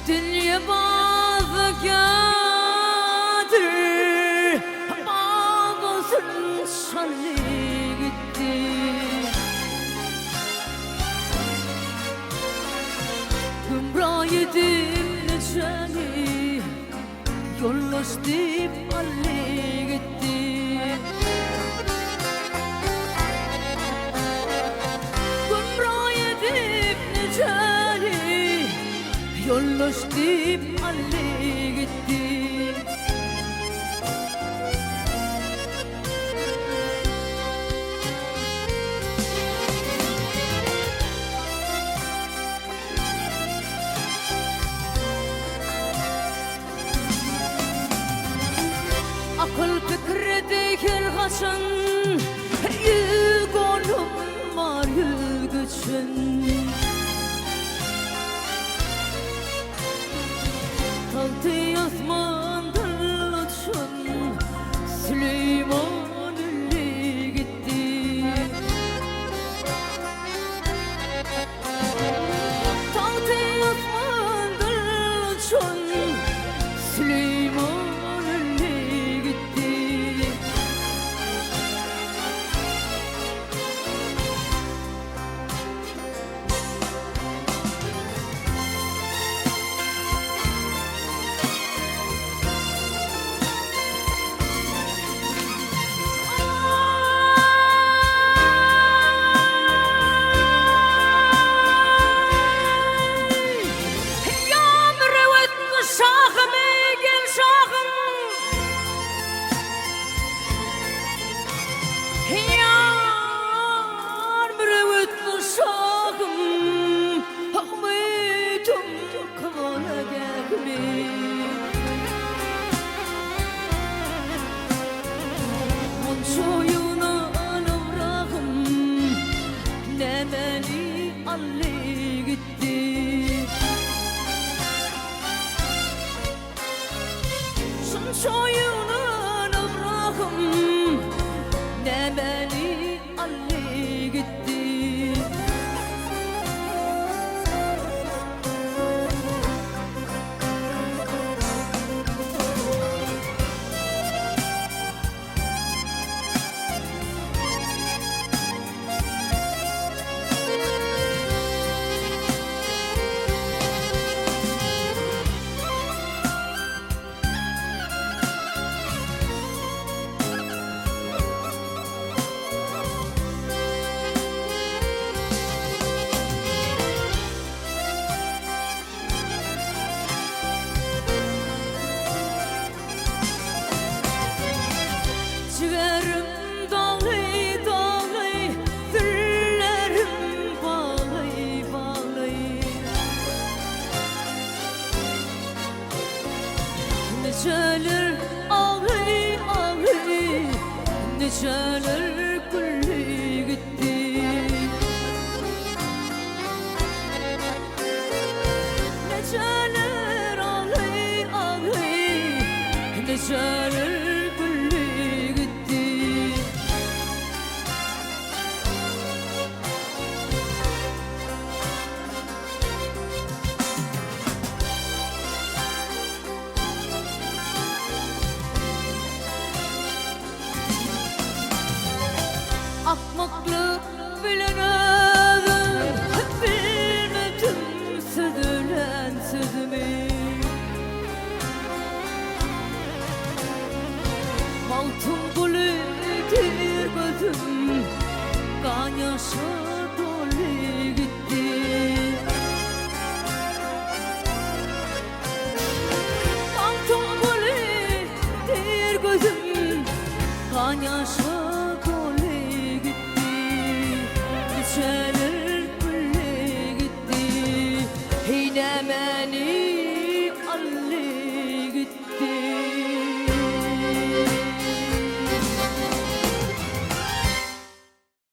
dünya bazı gadır Bağlısın şanlı gitti Gümrah yedim necani Yollaştım alli gitti Gümrah yedim necani Yollaştım alli gitti Akıl fikredi her haşan Yügonum var yügüçün Taltı yazmandan uçun Süleyman ölü gitti Taltı yazmandan uçun Süleyman Şoyunun ömrüm ne beni alli gitti Ciğerim dağlı dağlı Dillerim bağlı bağlı Niceler ağlı ağlı Niceler güllü gitti Niceler ağlı ağlı Niceler Akmaklık bilemedim Bilmedim süzülen sözümü Altın gülüdür gözüm Kan yaşı